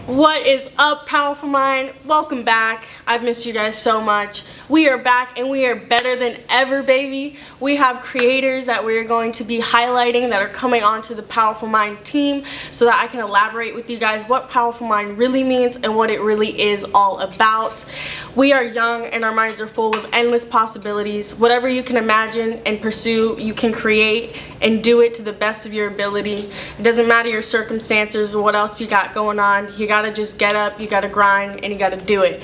What is up, Powerful Mind? Welcome back. I've missed you guys so much. We are back and we are better than ever, baby. We have creators that we're going to be highlighting that are coming onto the Powerful Mind team so that I can elaborate with you guys what Powerful Mind really means and what it really is all about. We are young and our minds are full of endless possibilities. Whatever you can imagine and pursue, you can create and do it to the best of your ability. It doesn't matter your circumstances or what else you got going on. You gotta just get up, you gotta grind, and you gotta do it.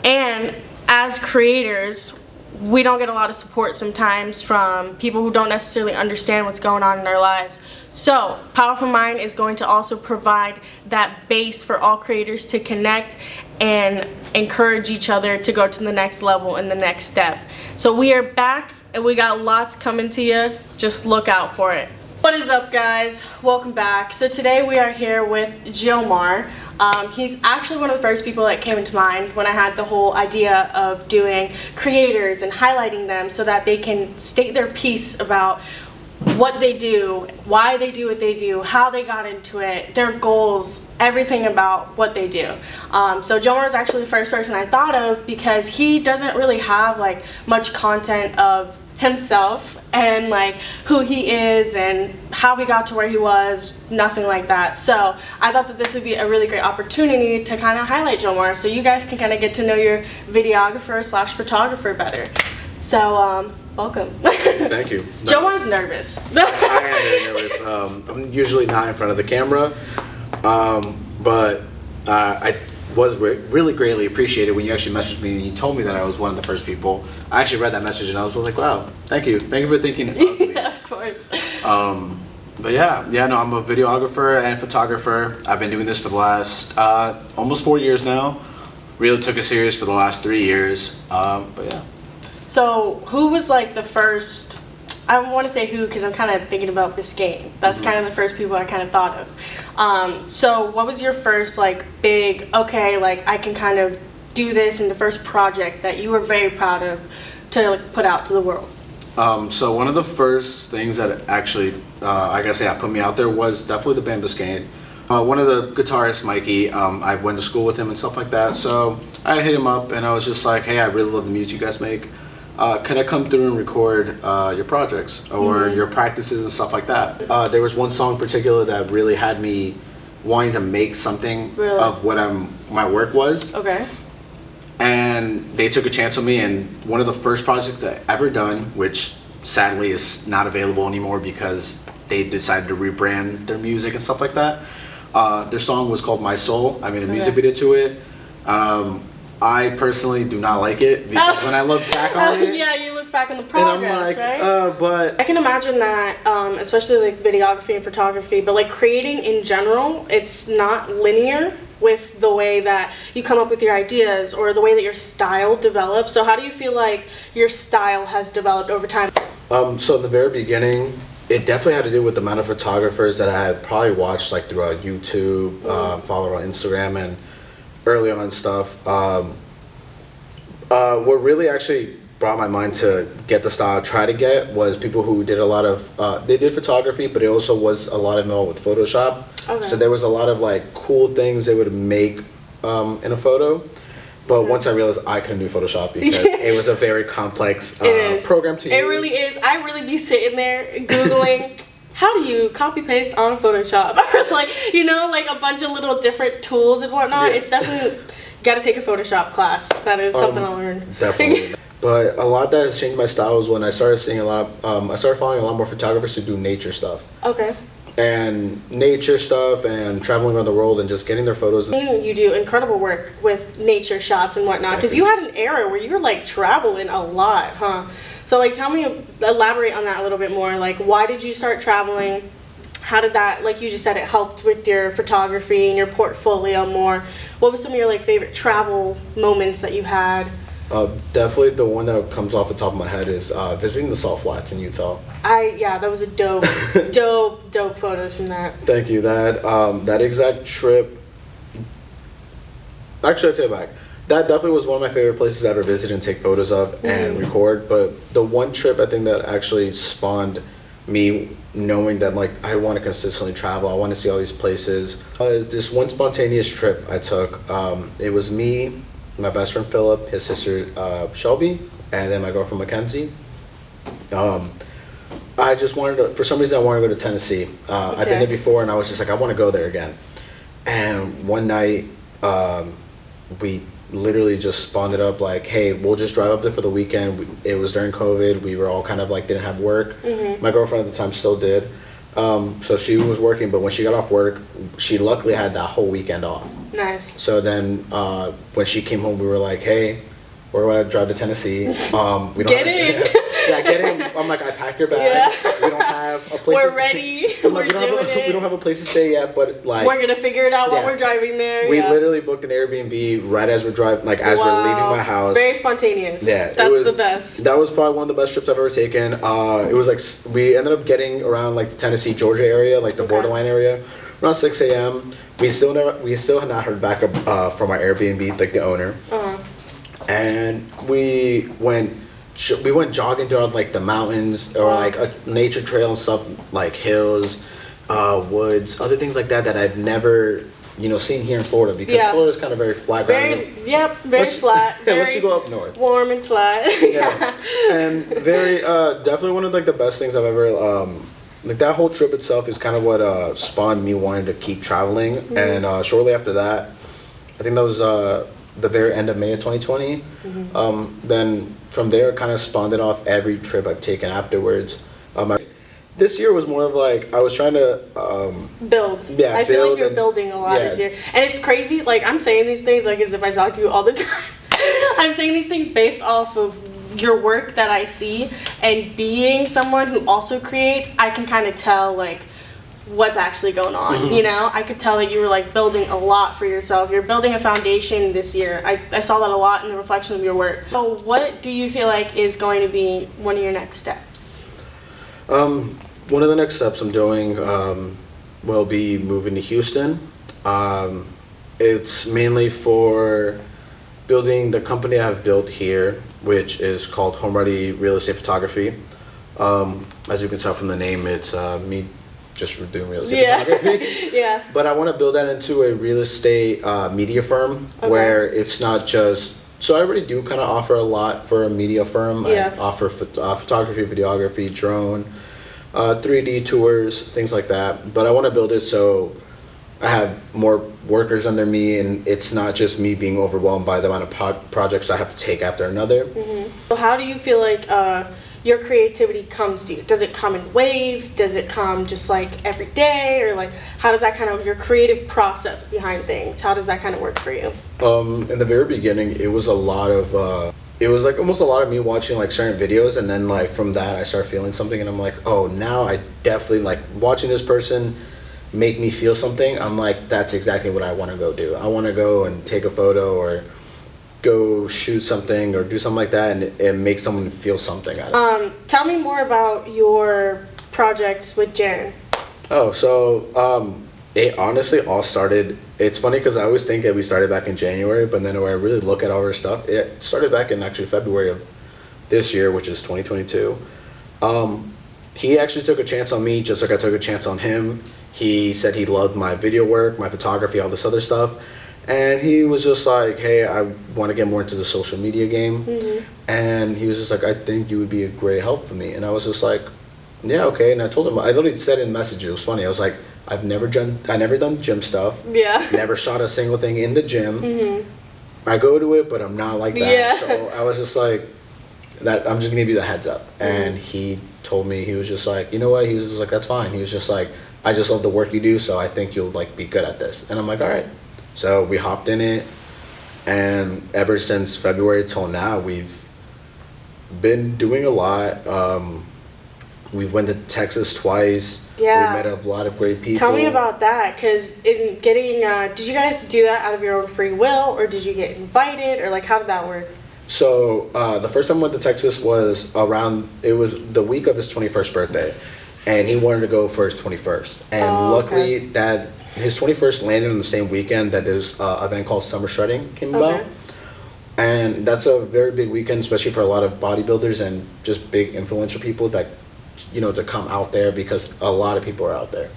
And as creators, we don't get a lot of support sometimes from people who don't necessarily understand what's going on in our lives. So Powerful Mind is going to also provide that base for all creators to connect and encourage each other to go to the next level and the next step. So we are back and we got lots coming to you. Just look out for it. What is up, guys? Welcome back. So today we are here with Gilmar. He's actually one of the first people that came into mind when I had the whole idea of doing creators and highlighting them so that they can state their piece about what they do, why they do what they do, how they got into it, their goals, everything about what they do. So Gilmar is actually the first person I thought of because he doesn't really have like much content of himself and like who he is and how he got to where he was, nothing like that. So I thought that this would be a really great opportunity to kind of highlight Gilmar so you guys can kind of get to know your videographer slash photographer better. So welcome. Thank you. Gilmar's nervous. I am very nervous. I'm usually not in front of the camera, but I was really greatly appreciated when you actually messaged me and you told me that I was one of the first people. I actually read that message and I was like, wow, thank you for thinking of me. Yeah, of course. But no, I'm a videographer and photographer. I've been doing this for the last almost 4 years now. Really took it serious for the last 3 years. But yeah. So who was like the first, I want to say who because I'm kind of thinking about this game. That's kind of the first people I kind of thought of. So what was your first like big, okay, like I can kind of do this, and the first project that you were very proud of to like, put out to the world? So one of the first things that actually, I gotta say, put me out there was definitely the band Biscayne. One of the guitarists, Mikey, I went to school with him and stuff like that, so I hit him up and I was just like, hey, I really love the music you guys make. Can I come through and record your projects or your practices and stuff like that? There was one song in particular that really had me wanting to make something of what my work was. Okay. And they took a chance on me, and one of the first projects I ever done, which sadly is not available anymore because they decided to rebrand their music and stuff like that. Their song was called My Soul. I made a music video to it. I personally do not like it because when I look back on it, yeah, you look back on the progress, and I'm like, right? But I can imagine that, especially like videography and photography, but like creating in general, it's not linear with the way that you come up with your ideas or the way that your style develops. So how do you feel like your style has developed over time? So in the very beginning, it definitely had to do with the amount of photographers that I had probably watched like throughout YouTube, followed on Instagram and early on stuff. What really actually brought my mind to get the style I tried to get was people who did a lot of, they did photography, but it also was a lot involved with Photoshop. Okay. So there was a lot of like cool things they would make in a photo. But once I realized I couldn't do Photoshop because it was a very complex program to use. It really is. I really be sitting there Googling, how do you copy paste on Photoshop? Or like, you know, like a bunch of little different tools and whatnot. Yeah. It's definitely, got to take a Photoshop class. That is something I learned. Definitely. But a lot that has changed my style was when I started seeing a lot, I started following a lot more photographers who do nature stuff. Okay. And nature stuff and traveling around the world and just getting their photos. You do incredible work with nature shots and whatnot because you had an era where you were like traveling a lot, huh? So like tell me, elaborate on that a little bit more. Like why did you start traveling? How did that, like you just said, it helped with your photography and your portfolio more? What was some of your like favorite travel moments that you had? Definitely the one that comes off the top of my head is visiting the Salt Flats in Utah. Yeah, that was a dope, dope photos from that. Thank you. That exact trip. Actually, I take it back. That definitely was one of my favorite places I ever visited and take photos of and record. But the one trip I think that actually spawned me knowing that like I want to consistently travel. I want to see all these places. Is this one spontaneous trip I took. It was me, my best friend Philip, his sister Shelby, and then my girlfriend Mackenzie. I just wanted to, for some reason, I wanted to go to Tennessee. I've been there before, and I was just like, I want to go there again. And one night, we literally just spawned it up like, hey, we'll just drive up there for the weekend. It was during COVID. We were all kind of like didn't have work. My girlfriend at the time still did. So she was working, but when she got off work, she luckily had that whole weekend off. Nice. So then when she came home, we were like, hey, we're going to drive to Tennessee. We don't Get in. Yeah, get in. I'm like, I packed your bag. Yeah. We don't have a place. We're ready. We're doing it. We don't have a place to stay yet, but like we're gonna figure it out while we're driving there. We literally booked an Airbnb right as we're driving, like as we're leaving my house. Very spontaneous. Yeah, that's the best. That was probably one of the best trips I've ever taken. It was like we ended up getting around like the Tennessee, Georgia area, like the borderline area, around 6 a.m. We still have not heard back from our Airbnb, like the owner. And we went jogging throughout like the mountains or like a nature trail and stuff, like hills, woods, other things like that I've never seen here in Florida, because Florida's kind of very flat. Very flat. Unless you go up north. Warm and flat. And very definitely one of like the best things I've ever like that whole trip itself is kind of what spawned me wanting to keep traveling. And shortly after that, I think that was the very end of May of 2020. Then from there, it kind of spawned it off every trip I've taken afterwards. This year was more of like, I was trying to build. Yeah, I feel like you're building a lot this year. And it's crazy, like I'm saying these things like as if I talk to you all the time. I'm saying these things based off of your work that I see, and being someone who also creates, I can kind of tell like what's actually going on. I could tell that you were like building a lot for yourself. You're building a foundation this year. I saw that a lot in the reflection of your work. So what do you feel like is going to be one of your next steps? One of the next steps I'm doing will be moving to Houston. It's mainly for building the company I've built here, which is called Home Ready Real Estate Photography. As you can tell from the name, it's me just doing real estate photography. But I want to build that into a real estate media firm where it's not just. So I already do kind of offer a lot for a media firm. I offer photography, videography, drone, 3D tours, things like that. But I want to build it so I have more workers under me, and it's not just me being overwhelmed by the amount of projects I have to take after another. So how do you feel like your creativity comes to you? Does it come in waves? Does it come just like every day? Or like, how does that kind of, your creative process behind things, how does that kind of work for you? In the very beginning, it was a lot of, it was like almost a lot of me watching like certain videos, and then like from that I start feeling something, and I'm like, oh, now I definitely like watching this person make me feel something. I'm like, that's exactly what I want to go do. I want to go and take a photo or go shoot something or do something like that, and it makes someone feel something out of it. Tell me more about your projects with Jaren. It honestly all started, it's funny because I always think that we started back in January, but then when I really look at all our stuff, it started back in actually February of this year, which is 2022. He actually took a chance on me just like I took a chance on him. He said he loved my video work, my photography, all this other stuff. And he was just like, hey, I want to get more into the social media game. And he was just like, I think you would be a great help for me. And I was just like, yeah, okay. And I told him, I literally said in message, it was funny. I was like, I never done gym stuff. Never shot a single thing in the gym. I go to it, but I'm not like that. So I was just like, that I'm just gonna give you the heads up. And he told me, he was just like, you know what? He was just like, that's fine. He was just like, I just love the work you do, so I think you'll like be good at this. And I'm like, all right. So we hopped in it, and ever since February till now, we've been doing a lot. We went to Texas twice. We met a lot of great people. Tell me about that, because in getting, did you guys do that out of your own free will, or did you get invited, or like how did that work? So the first time I went to Texas was it was the week of his 21st birthday, and he wanted to go for his 21st. And luckily that his 21st landed on the same weekend that this event called Summer Shredding came about. And that's a very big weekend, especially for a lot of bodybuilders and just big influential people that to come out there because a lot of people are out there.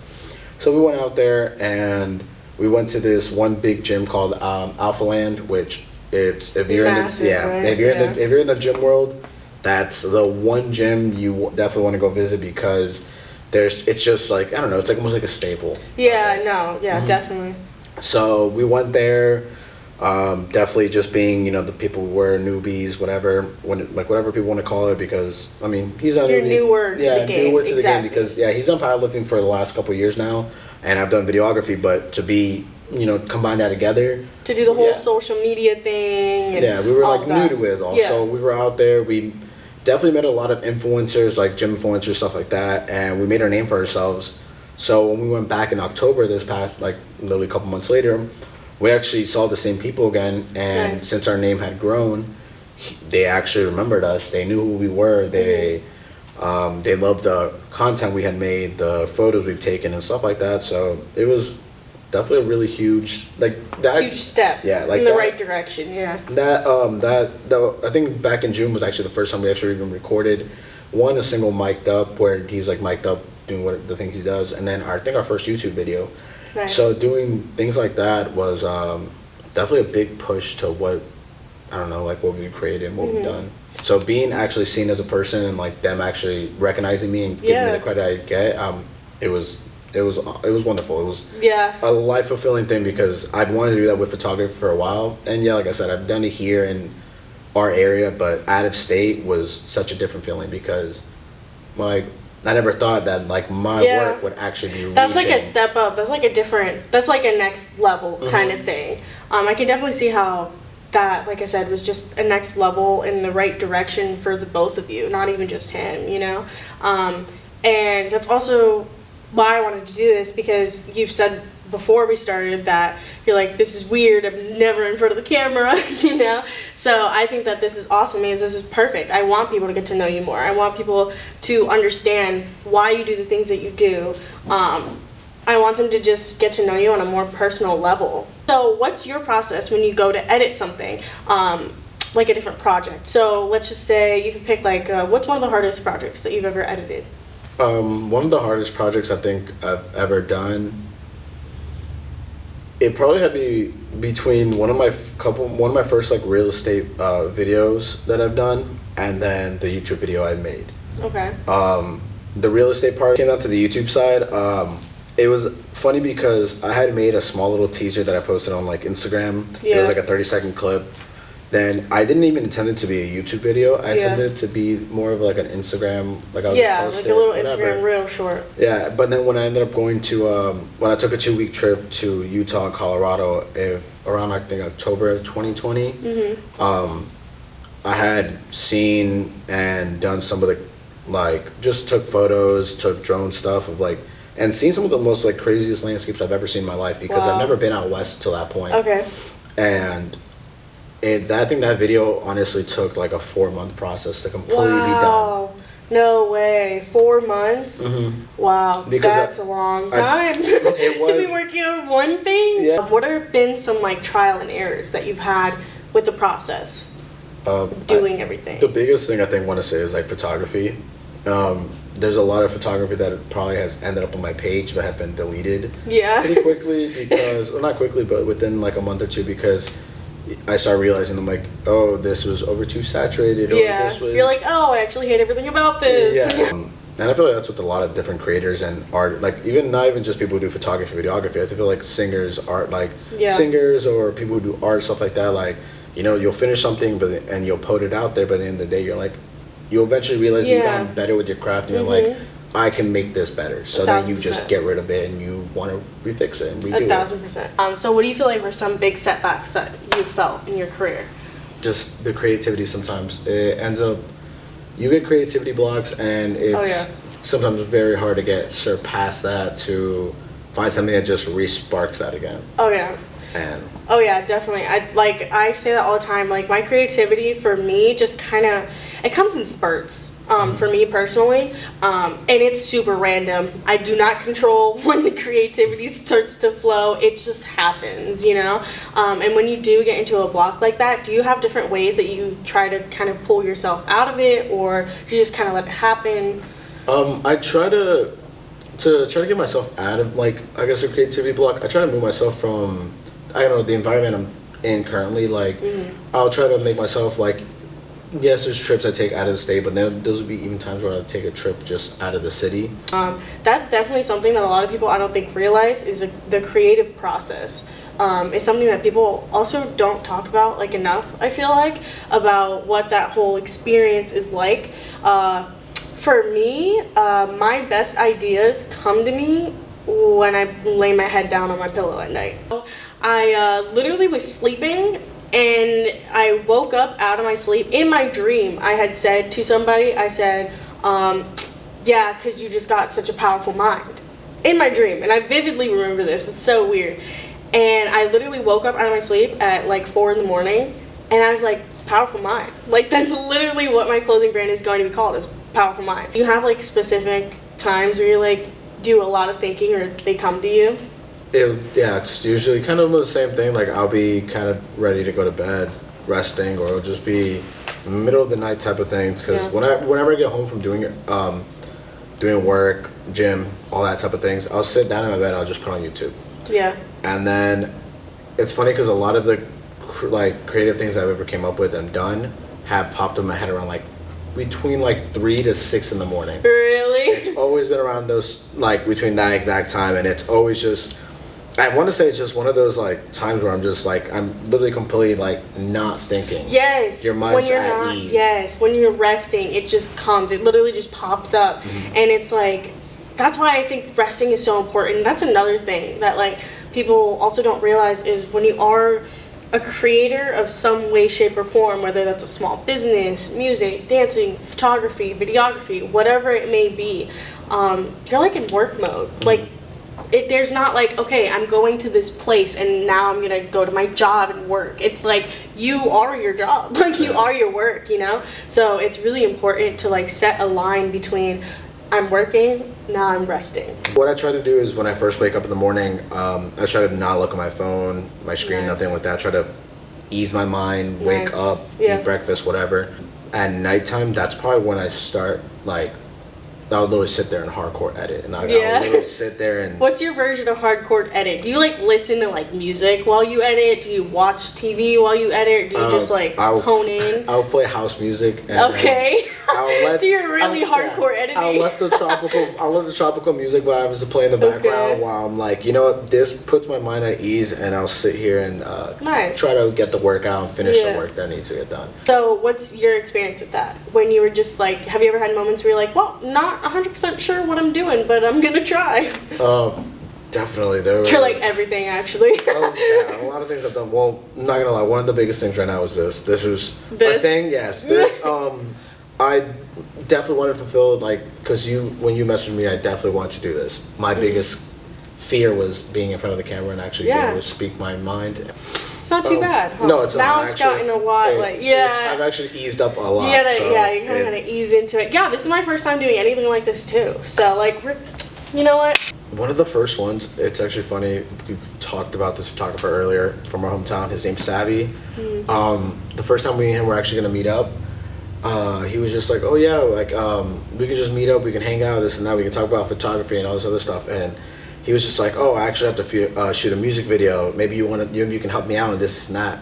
So we went out there and we went to this one big gym called Alpha Land, which it's if you're Massive, in the right? if you're in the gym world, that's the one gym you definitely want to go visit because it's just like I don't know, it's like almost like a staple. Yeah, no, yeah, definitely. So we went there. Definitely just being, the people who were newbies, whatever people want to call it, because I mean he's on You're newer to the game. newer to the game Exactly. because he's done powerlifting for the last couple of years now, and I've done videography, but to be combine that together To do the whole social media thing. And we were all like that. new to it all. So we were out there. We definitely met a lot of influencers, like gym influencers, stuff like that, and we made our name for ourselves. So when we went back in October this past, like literally a couple months later, we actually saw the same people again, and Nice. since our name had grown, they actually remembered us. They knew who we were. They loved the content we had made, the photos we've taken, and stuff like that. So it was definitely a really huge Huge step. Yeah, like in the that- right direction. Yeah. I think back in June was actually the first time we actually even recorded a single mic'd up where he's like mic'd up doing what the things he does, and then I think our first YouTube video. Nice. So doing things like that was definitely a big push to what we've created and what we've done. So being actually seen as a person and like them actually recognizing me and giving me the credit I get, it was wonderful. It was a life fulfilling thing because I've wanted to do that with photography for a while, and like I said, I've done it here in our area, but out of state was such a different feeling because like I never thought that like my work would actually be That's like a reaching. step up. That's like a next level kind of thing. I can definitely see how that, like I said, was just a next level in the right direction for the both of you, not even just him, and that's also why I wanted to do this, because you've said before we started that you're like, this is weird, I'm never in front of the camera, so I think that this is awesome because this is perfect. I want people to get to know you more. I want people to understand why you do the things that you do. I want them to just get to know you on a more personal level. So what's your process when you go to edit something, like a different project? So let's just say you can pick what's one of the hardest projects that you've ever edited? One of the hardest projects I think I've ever done, it probably had to be between one of my first like real estate videos that I've done, and then the YouTube video I made. Okay. The real estate part came out to the YouTube side. It was funny because I had made a small little teaser that I posted on like Instagram. It was like a 30-second clip. Then I didn't even intend it to be a YouTube video. I intended it to be more of like an Instagram, like I was like a little Instagram reel short. Yeah, but then when I ended up going to, when I took a 2-week trip to Utah and Colorado, around I think October of 2020, I had seen and done some of the, just took photos, took drone stuff of and seen some of the most craziest landscapes I've ever seen in my life because I've never been out west till that point. Okay. And I think that video honestly took a 4-month process to completely be done. No way. 4 months? Wow. Because that's a long time to be working on one thing. Yeah. What have been some trial and errors that you've had with the process of doing everything? The biggest thing I think I want to say is photography. There's a lot of photography that probably has ended up on my page but have been deleted pretty quickly because, well, not quickly, but within a month or two, because I started realizing I'm oh, this was over too saturated. Or this was... You're oh, I actually hate everything about this. Yeah. And I feel that's with a lot of different creators and art, even not even just people who do photography, videography. I feel singers, art, singers or people who do art, stuff like that. You'll finish something and you'll put it out there, but at the end of the day, you're you'll eventually realize you've gotten better with your craft, and you're I can make this better. So then you just get rid of it and you want to refix it and redo it. 1,000%. So what do you feel were some big setbacks that you felt in your career? Just the creativity sometimes. It ends up, you get creativity blocks and it's sometimes very hard to surpass that to find something that just re-sparks that again. Oh yeah. Oh yeah, definitely. I say that all the time. My creativity for me just it comes in spurts. For me personally, and it's super random. I do not control when the creativity starts to flow. It just happens, and when you do get into a block like that, do you have different ways that you try to kind of pull yourself out of it, or do you just kind of let it happen? I try to get myself out of, like, I guess, a creativity block. I try to move myself from, I don't know, the environment I'm in currently. Like, I'll try to make myself, like, yes, there's trips I take out of the state, but then those would be even times where I take a trip just out of the city. That's definitely something that a lot of people I don't think realize is the creative process. It's something that people also don't talk about like enough, I feel like, about what that whole experience is like. For me, my best ideas come to me when I lay my head down on my pillow at night. I literally was sleeping and I woke up out of my sleep. In my dream, I had said to somebody, I said, yeah, because you just got such a powerful mind. In my dream, and I vividly remember this, it's so weird. And I literally woke up out of my sleep at like 4 in the morning, and I was like, powerful mind. Like, that's literally what my clothing brand is going to be called, is powerful mind. Do you have like specific times where you like do a lot of thinking or they come to you? Yeah, it's usually kind of the same thing. Like, I'll be kind of ready to go to bed, resting, or it'll just be middle of the night type of things. Because whenever I get home from doing work, gym, all that type of things, I'll sit down in my bed and I'll just put on YouTube. Yeah. And then it's funny because a lot of the like creative things I've ever came up with and done have popped in my head around like between like 3 to 6 in the morning. Really? It's always been around those, like, between that exact time, and it's always just, I want to say it's just one of those like times where I'm just like, I'm literally completely like not thinking. Yes. Your mind's when you're at not, ease. Yes, when you're resting, it just comes. It literally just pops up. And it's like, that's why I think resting is so important. That's another thing that like people also don't realize is when you are a creator of some way, shape, or form, whether that's a small business, music, dancing, photography, videography, whatever it may be, you're like in work mode. Like, there's not like, okay, I'm going to this place and now I'm gonna go to my job and work. It's like you are your job, like you are your work, you know? So it's really important to like set a line between I'm working, now I'm resting. What I try to do is when I first wake up in the morning, I try to not look at my phone, my screen, nothing like that. I try to ease my mind, wake up, eat breakfast, whatever. At nighttime, that's probably when I start, like, I'll literally sit there and hardcore edit, and I'll literally sit there and... What's your version of hardcore edit? Do you like listen to like music while you edit? Do you watch TV while you edit? Or do you just like hone in? I'll play house music. And, okay. So you're really hardcore editing. I'll let the tropical music vibes play in the background while I'm like, you know what, this puts my mind at ease, and I'll sit here and try to get the work out and finish the work that needs to get done. So what's your experience with that? When you were just like, have you ever had moments where you're like, well, not 100% sure what I'm doing, but I'm gonna try? Definitely. You're like everything, actually. Yeah, a lot of things I've done. Well, I'm not gonna lie, one of the biggest things right now is this. This is a thing, yes. This, I definitely want to fulfill, like, because when you messaged me, I definitely want to do this. My biggest fear was being in front of the camera and actually being able to speak my mind. It's not too bad, huh? No, it's not. Now it's gotten a lot, I've actually eased up a lot. You kind of gotta ease into it. Yeah, this is my first time doing anything like this too. So, like, you know what? One of the first ones, it's actually funny, we've talked about this photographer earlier from our hometown, his name's Savvy. The first time we and him were actually gonna meet up, he was just like, oh yeah, like, we can just meet up, we can hang out, this and that, we can talk about photography and all this other stuff. And he was just like, oh, I actually have to shoot a music video. Maybe you can help me out on this and that.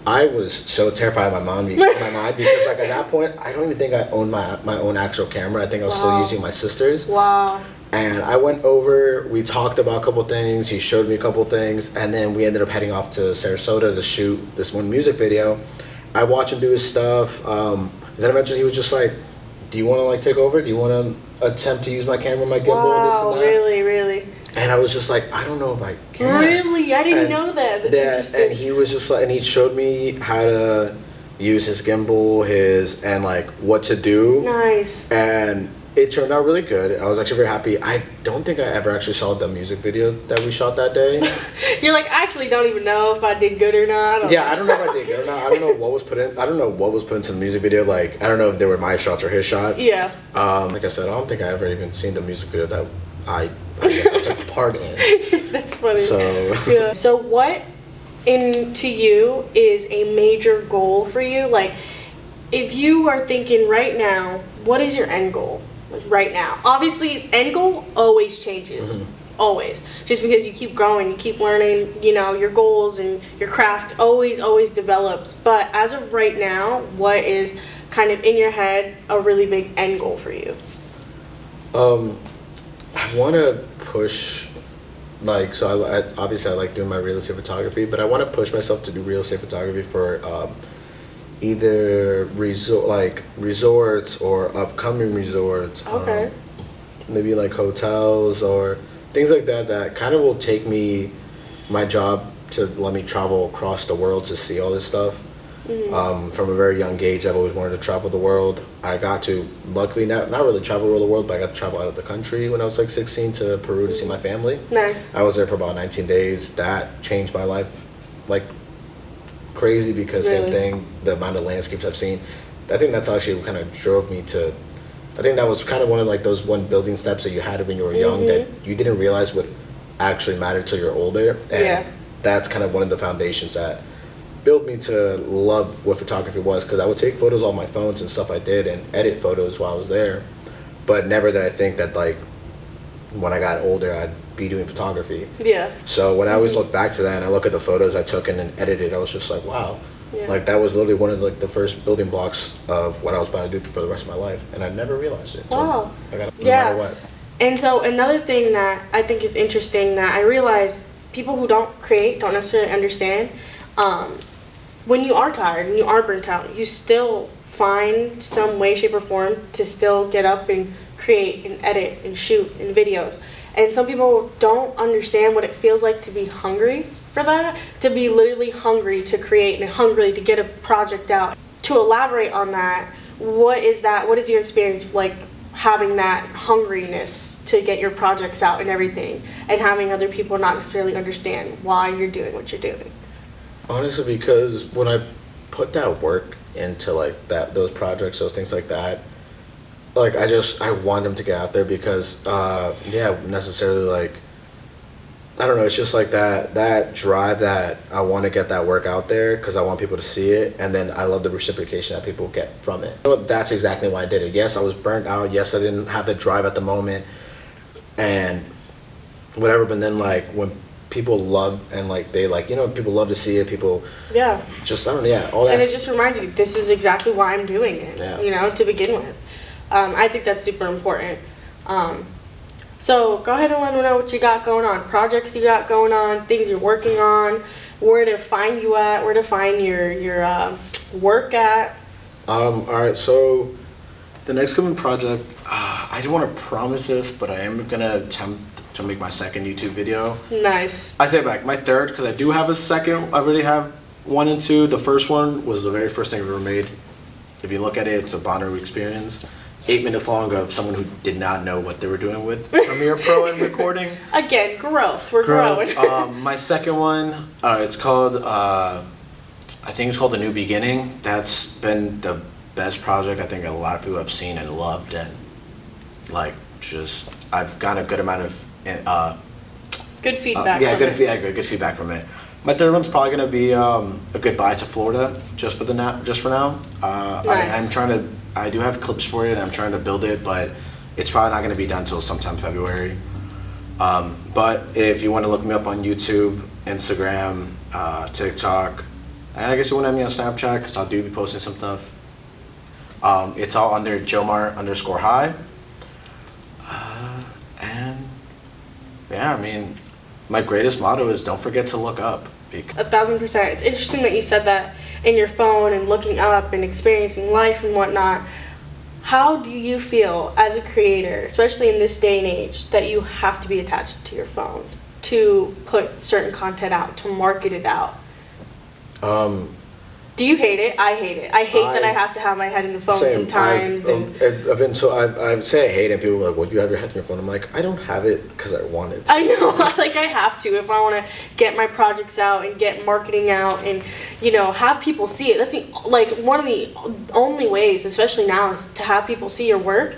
I was so terrified of my mind because like at that point, I don't even think I owned my own actual camera. I think I was still using my sister's. Wow. And I went over, we talked about a couple things, he showed me a couple things, and then we ended up heading off to Sarasota to shoot this one music video. I watched him do his stuff. Then eventually he was just like, do you want to like take over? Do you want to attempt to use my camera, my gimbal, this and that? Really? And I was just like, I don't know if I can. Really? I didn't know that. That's interesting. And he was just like, and he showed me how to use his gimbal, and like what to do. Nice. And it turned out really good. I was actually very happy. I don't think I ever actually saw the music video that we shot that day. You're like, I actually don't even know if I did good or not. I don't know if I did good or not. I don't know what was put in. I don't know what was put into the music video. Like, I don't know if they were my shots or his shots. Yeah. Like I said, I don't think I ever even seen the music video that I guess I took part in. That's funny. So So what to you is a major goal for you? Like, if you are thinking right now, what is your end goal? like right now? Obviously, end goal always changes. Always. Just because you keep growing, you keep learning, you know, your goals and your craft always develops. But as of right now, what is kind of in your head a really big end goal for you? I want to push, like, so I obviously I like doing my real estate photography, but I want to push myself to do real estate photography for either resorts or upcoming resorts. Okay. Maybe like hotels or things like that that kind of will take me, my job, to let me travel across the world to see all this stuff. From a very young age, I've always wanted to travel the world. I got to, luckily, not really travel the world, but I got to travel out of the country when I was like 16 to Peru to see my family. Nice. I was there for about 19 days. That changed my life like crazy because Really? same thing, the amount of landscapes I've seen. I think that's actually what kind of drove me to, I think that was kind of one of like those one building steps that you had when you were young that you didn't realize would actually matter till you're older. And that's kind of one of the foundations that built me to love what photography was, because I would take photos on my phones and stuff I did and edit photos while I was there, but never did I think that like when I got older I'd be doing photography. Yeah. So when I always look back to that and I look at the photos I took and then edited, I was just like, wow. Like that was literally one of like the first building blocks of what I was about to do for the rest of my life, and I never realized it. Wow. So I got no matter what. And so another thing that I think is interesting that I realize people who don't create don't necessarily understand, when you are tired and you are burnt out, you still find some way, shape, or form to still get up and create and edit and shoot and videos. And some people don't understand what it feels like to be hungry for that, to be literally hungry to create and hungry to get a project out. To elaborate on that, what is your experience like having that hungriness to get your projects out and everything, and having other people not necessarily understand why you're doing what you're doing? Honestly, because when I put that work into like those projects, those things like that, like I want them to get out there because necessarily like I don't know, it's just like that drive that I want to get that work out there because I want people to see it, and then I love the reciprocation that people get from it. So that's exactly why I did it. Yes, I was burnt out. Yes, I didn't have the drive at the moment and whatever, but then like when people love and like they like, you know, people love to see it, people just I don't know, all that. And it just reminds you, this is exactly why I'm doing it, you know, to begin with. I think that's super important. So go ahead and let me know what you got going on, projects you got going on, things you're working on, where to find you at, where to find your work at. All right, so the next coming project, I don't want to promise this, but I am going to attempt to make my second YouTube video. Nice. I take it back, my third, because I do have a second. I already have 1 and 2. The first one was the very first thing I ever made. If you look at it, it's a bonding experience. 8 minutes long of someone who did not know what they were doing with Premiere Pro and recording. Again, growth. We're growing. My second one, it's called, I think it's called The New Beginning. That's been the best project I think a lot of people have seen and loved, and like just I've gotten a good amount of good feedback. Good feedback from it. My third one's probably gonna be a goodbye to Florida, just for now. Nice. I do have clips for it, and I'm trying to build it, but it's probably not gonna be done until sometime February. But if you want to look me up on YouTube, Instagram, TikTok, and I guess you want to have me on Snapchat because I'll be posting some stuff. It's all under Gilmar_high. And yeah, I mean, my greatest motto is don't forget to look up. 1,000%. It's interesting that you said that in your phone and looking up and experiencing life and whatnot. How do you feel as a creator, especially in this day and age, that you have to be attached to your phone to put certain content out, to market it out? Do you hate it? I hate it. I hate that I have to have my head in the phone sometimes. I've been so I say I hate it, and people are like, well, you have your head in your phone. I'm like, I don't have it because I want it. I know, like I have to if I want to get my projects out and get marketing out and, you know, have people see it. That's one of the only ways, especially now, is to have people see your work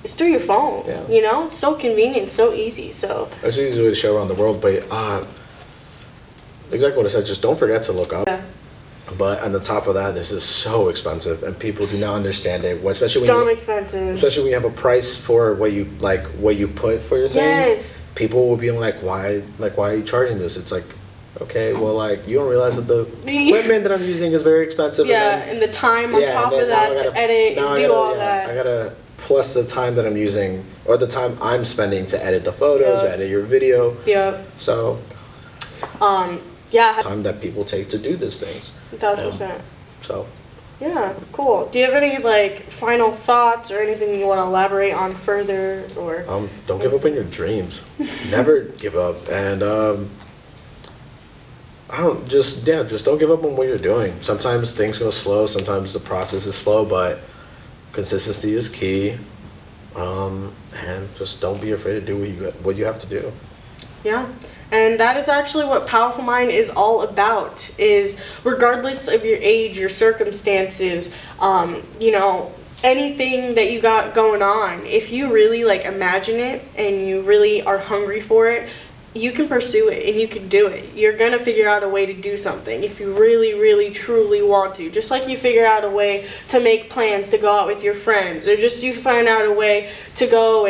is through your phone. Yeah. You know, it's so convenient, so easy. So it's an easy way to show around the world, but exactly what I said. Just don't forget to look up. Yeah. But on the top of that, this is so expensive, and people do not understand it. Especially when Dumb you, expensive. especially when you have a price for what you put for your things. Yes. People will be like, why are you charging this? It's like, okay, well, like, you don't realize that the equipment that I'm using is very expensive. Yeah, and the time on top of that to edit and do all that. I gotta plus the time that I'm using, or the time I'm spending to edit the photos, or edit your video. Yeah. So. Yeah. Time that people take to do these things. 1,000%. So. Yeah, cool. Do you have any like final thoughts or anything you want to elaborate on further, or? Don't give up on your dreams. Never give up, and just don't give up on what you're doing. Sometimes things go slow. Sometimes the process is slow, but consistency is key. And just don't be afraid to do what you have to do. Yeah. And that is actually what Powerful Mind is all about, is regardless of your age, your circumstances, you know, anything that you got going on, if you really like imagine it and you really are hungry for it, you can pursue it and you can do it. You're going to figure out a way to do something if you really, really, truly want to. Just like you figure out a way to make plans to go out with your friends, or just you find out a way to go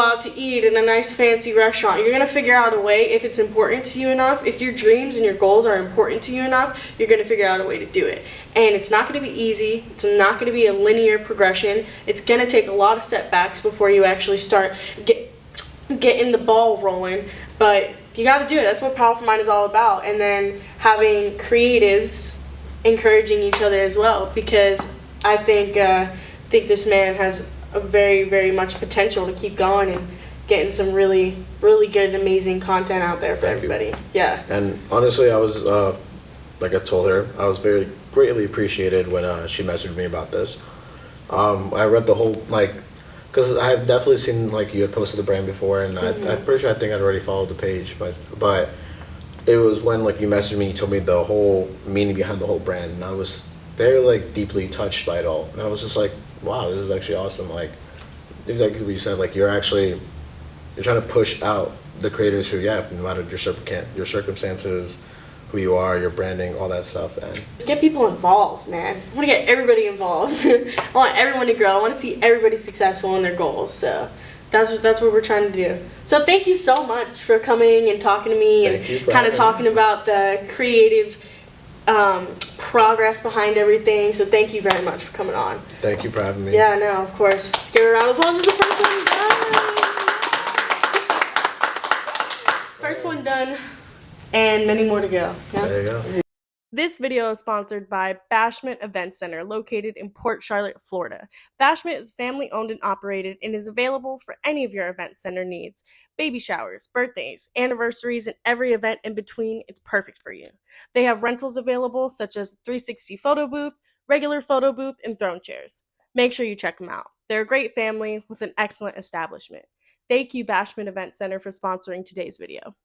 out to eat in a nice fancy restaurant. You're going to figure out a way, if it's important to you enough, if your dreams and your goals are important to you enough, you're going to figure out a way to do it. And it's not going to be easy. It's not going to be a linear progression. It's going to take a lot of setbacks before you actually start getting the ball rolling. But you got to do it. That's what Powerful Mind is all about. And then having creatives encouraging each other as well, because I think this man has a very, very much potential to keep going and getting some really, really good, amazing content out there for everybody. Yeah. And honestly, I was, like I told her, I was very greatly appreciated when she messaged me about this. I read the whole, because I've definitely seen, you had posted the brand before, and I'm pretty sure I think I'd already followed the page, but it was when, you messaged me, you told me the whole meaning behind the whole brand, and I was very, deeply touched by it all. And I was just like, wow, this is actually awesome. Exactly what you said, you're trying to push out the creators who, no matter your circumstances, who you are, your branding, all that stuff. And just get people involved, man. I want to get everybody involved. I want everyone to grow. I want to see everybody successful in their goals. So that's what we're trying to do. So thank you so much for coming and talking to me and kind of talking about the creative progress behind everything. So thank you very much for coming on. Thank you for having me. Yeah, no, of course. Let's give a round of applause. This is the first one done. First one done, and many more to go. Yeah? There you go. This video is sponsored by Bashment Event Center, located in Port Charlotte, Florida. Bashment is family owned and operated and is available for any of your event center needs. Baby showers, birthdays, anniversaries, and every event in between, it's perfect for you. They have rentals available such as 360 photo booth, regular photo booth, and throne chairs. Make sure you check them out. They're a great family with an excellent establishment. Thank you, Bashment Event Center, for sponsoring today's video.